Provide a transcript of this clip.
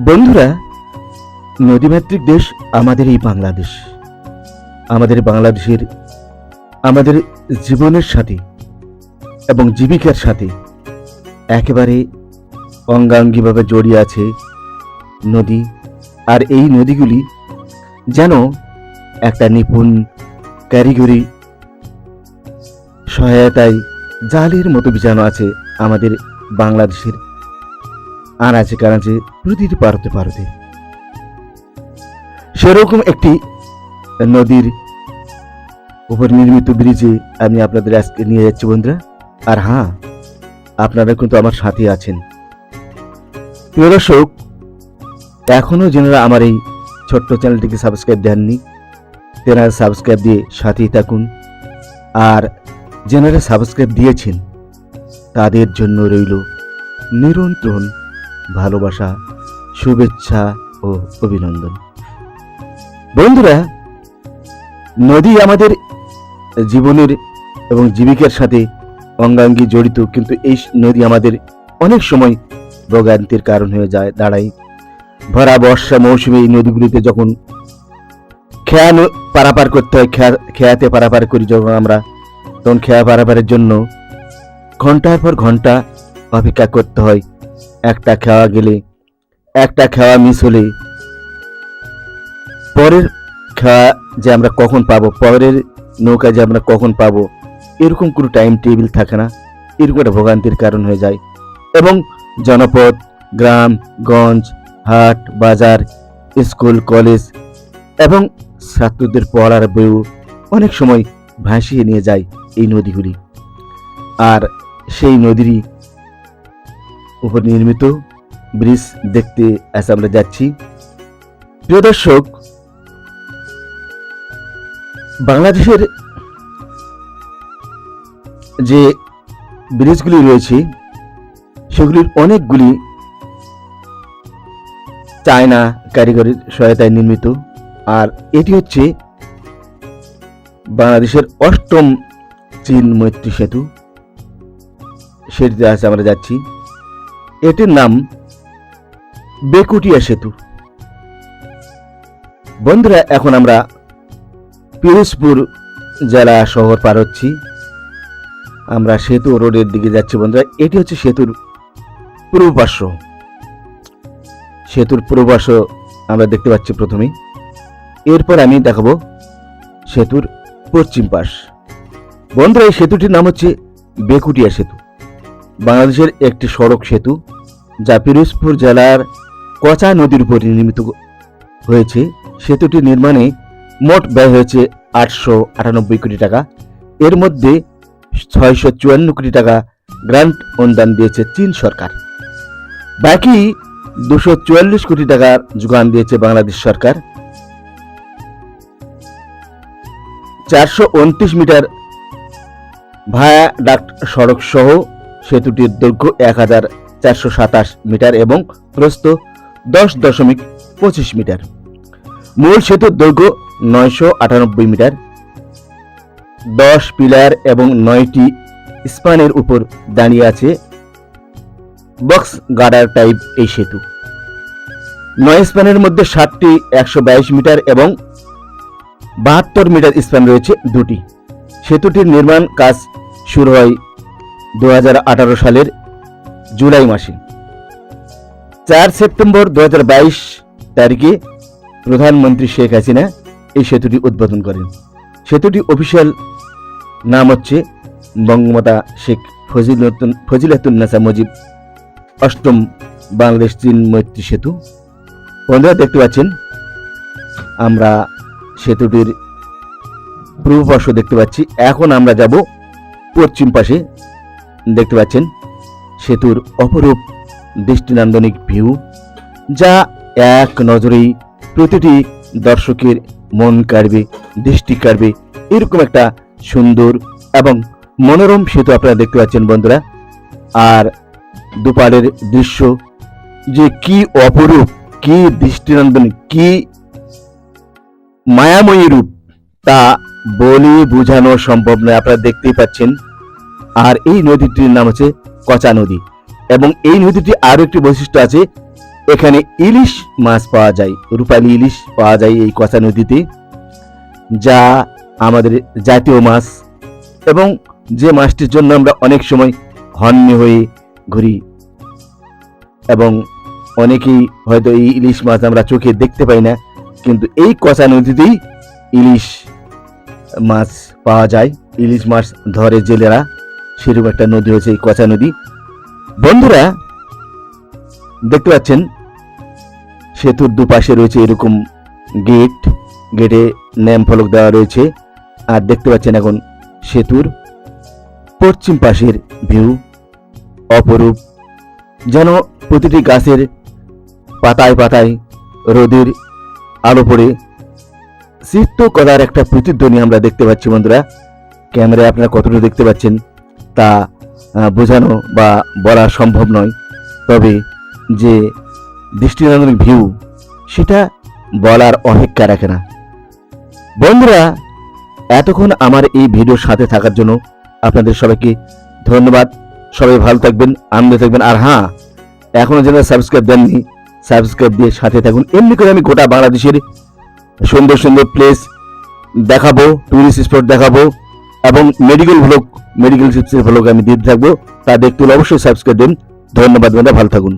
বন্ধুরা, নদীমাতৃক দেশ আমাদের এই বাংলাদেশ। আমাদের বাংলাদেশের আমাদের জীবনের সাথে এবং জীবিকার সাথে একেবারে অঙ্গাঙ্গিভাবে জড়িয়ে আছে নদী। আর এই নদীগুলি যেন একটা নিপুণ কারিগরি সহায়তায় জালের মতো বিছানো আছে আমাদের বাংলাদেশের আনাচে কানাচে প্রতিটি পারতে পারতে। সেরকম একটি নদীর উপর নির্মিত ব্রিজে আমি আপনাদের আজকে নিয়ে যাচ্ছি বন্ধুরা। আর হ্যাঁ, আপনারা কিন্তু আমার সাথে আছেন। প্রিয় দর্শক, এখনো যারা আমার এই ছোট্ট চ্যানেলটিকে সাবস্ক্রাইব দেননি, তেনারা সাবস্ক্রাইব দিয়ে সাথেই থাকুন। আর যারা সাবস্ক্রাইব দিয়েছেন তাদের জন্য রইল নিরন্তর ভালোবাসা, শুভেচ্ছা ও অভিনন্দন। বন্ধুরা, নদী আমাদের জীবনের এবং জীবিকার সাথে অঙ্গাঙ্গি জড়িত, কিন্তু এই নদী আমাদের অনেক সময় ভোগান্তির কারণ হয়ে দাঁড়ায়। ভরা বর্ষা মৌসুমে এই নদীগুলিতে যখন খেয়া পারাপার করতে হয়, খেয়াতে পারাপার করি যখন আমরা, তখন খেয়া পারাপারের জন্য ঘন্টার পর ঘন্টা অপেক্ষা করতে হয়। একটা খেয়া গেলে, একটা খেয়া মিস হলে পরের খেয়া যে আমরা কখন পাবো, পরের নৌকা যে আমরা কখন পাবো, এরকম কোনো টাইম টেবিল থাকে না। এরকম একটা ভোগান্তির কারণ হয়ে যায় এবং জনপদ, গ্রাম গঞ্জ, হাট বাজার, স্কুল কলেজ এবং ছাত্রদের পড়ার বইও অনেক সময় ভাসিয়ে নিয়ে যায় এই নদীগুলি। আর সেই নদীরই উপর নির্মিত ব্রিজ দেখতে আজ আমরা যাচ্ছি। প্রিয় দর্শক, বাংলাদেশের যে ব্রিজগুলি রয়েছে সেগুলির অনেকগুলি চায়না কারিগরির সহায়তায় নির্মিত। আর এটি হচ্ছে বাংলাদেশের ৮ম চীন মৈত্রী সেতু, সেটিতে আজ আমরা যাচ্ছি। এটির নাম বেকুটিয়া সেতু। বন্ধুরা, এখন আমরা পিরোজপুর জেলা শহর পার হচ্ছি। আমরা সেতু রোডের দিকে যাচ্ছি বন্ধুরা। এটি হচ্ছে সেতুর পূর্ব পার্শ্ব। সেতুর পূর্ব পার্শ্ব আমরা দেখতে পাচ্ছি প্রথমেই। এরপর আমি দেখাবো সেতুর পশ্চিম পাশ। বন্ধুরা, এই সেতুটির নাম হচ্ছে বেকুটিয়া সেতু। বাংলাদেশের একটি সড়ক সেতু যা পিরোজপুর জেলার কচা নদীর উপর নির্মিত হয়েছে। সেতুটি নির্মাণে মোট ব্যয় হয়েছে ৮৯৮ কোটি টাকা। এর মধ্যে ৬৫৪ কোটি টাকা গ্রান্ট অনুদান দিয়েছে চীন সরকার। বাকি ২৪৪ কোটি টাকার যোগান দিয়েছে বাংলাদেশ সরকার। ৪২৯ মিটার ভায়াডাক্ট সড়ক সহ সেতুটির দৈর্ঘ্য ১৪২৭ মিটার এবং প্রস্থ ১০.২৫ মিটার। মূল সেতুর দৈর্ঘ্য ৯৯৮ মিটার। ১০ পিলার এবং ৯টি স্প্যানের উপর দাঁড়িয়ে আছে বক্স গার্ডার টাইপ এই সেতু। ৯ স্প্যানের মধ্যে ৭টি ১২২ মিটার এবং ৭২ মিটার স্প্যান রয়েছে ২টি। সেতুটির নির্মাণ কাজ শুরু হয় ২০১৮ সালের জুলাই মাসে। ৪ সেপ্টেম্বর ২০২২ তারিখে প্রধানমন্ত্রী শেখ হাসিনা এই সেতুটি উদ্বোধন করেন। সেতুটি অফিসিয়াল নাম হচ্ছে বঙ্গমাতা শেখ ফজিলাতুন্নেসা মুজিব ৮ম বাংলাদেশ চীন মৈত্রী সেতু। বন্ধুরা, দেখতে পাচ্ছেন আমরা সেতুটির পূর্ব পার্শ্ব দেখতে পাচ্ছি। এখন আমরা যাব পশ্চিম পাশে। দেখতে পাচ্ছেন সেতুর অপরূপ দৃষ্টিনন্দনিক ভিউ, যা এক নজরেই প্রতিটি দর্শকের মন কাড়বে, দৃষ্টি কাড়বে। এরকম একটা সুন্দর এবং মনোরম সেতু আপনারা দেখতে পাচ্ছেন বন্ধুরা। আর দুপারের দৃশ্য যে কি অপরূপ, কি দৃষ্টিনন্দনিক, কি মায়াময়ী রূপ, তা বলে বোঝানো সম্ভব নয়। আপনারা দেখতেই পাচ্ছেন। আর এই নদীটির নাম হচ্ছে কচা নদী। এবং এই নদীটি আরো একটি বৈশিষ্ট্য আছে, এখানে ইলিশ মাছ পাওয়া যায়, রূপালী ইলিশ পাওয়া যায় এই কচা নদীতে, যা আমাদের জাতীয় মাছ এবং যে মাছটির জন্য আমরা অনেক সময় হন্যে হয়ে ঘুরি এবং অনেকেই হয়তো এই ইলিশ মাছ আমরা চোখে দেখতে পাই না, কিন্তু এই কচা নদীতেই ইলিশ মাছ পাওয়া যায়। ইলিশ মাছ ধরে জেলেরা, সেরকম একটা নদী হয়েছে এই কচা নদী। বন্ধুরা দেখতে পাচ্ছেন সেতুর দুপাশে রয়েছে এরকম গেট, গেটে নেম ফলক দেওয়া রয়েছে। আর দেখতে পাচ্ছেন এখন সেতুর পশ্চিম পাশের ভিউ অপরূপ, যেন প্রতিটি গাছের পাতায় পাতায় রোদের আলো পড়ে চিত্তকলার একটা প্রতিধ্বনি আমরা দেখতে পাচ্ছি। বন্ধুরা ক্যামেরায় আপনারা কতটুকু দেখতে পাচ্ছেন তা বোঝানো বা বলা সম্ভব নয়, তবে যে দৃষ্টিনন্দন ভিউ সেটা বলার অপেক্ষা রাখে না। বন্ধুরা এতক্ষণ আমার এই ভিডিওর সাথে থাকার জন্য আপনাদের সবাইকে ধন্যবাদ। সবাই ভালো থাকবেন, আনন্দে থাকবেন। আর হ্যাঁ, এখনো যারা সাবস্ক্রাইব দেননি, সাবস্ক্রাইব দিয়ে সাথে থাকুন। এমনি করে আমি গোটা বাংলাদেশের সুন্দর সুন্দর প্লেস দেখাবো, টুরিস্ট স্পট দেখাবো এবং মেডিকেল টিপসের ভ্লগ আমি দিতে থাকবো। তা দেখতে হলে অবশ্যই সাবস্ক্রাইব দিন। ধন্যবাদ বন্ধুরা, ভালো থাকুন।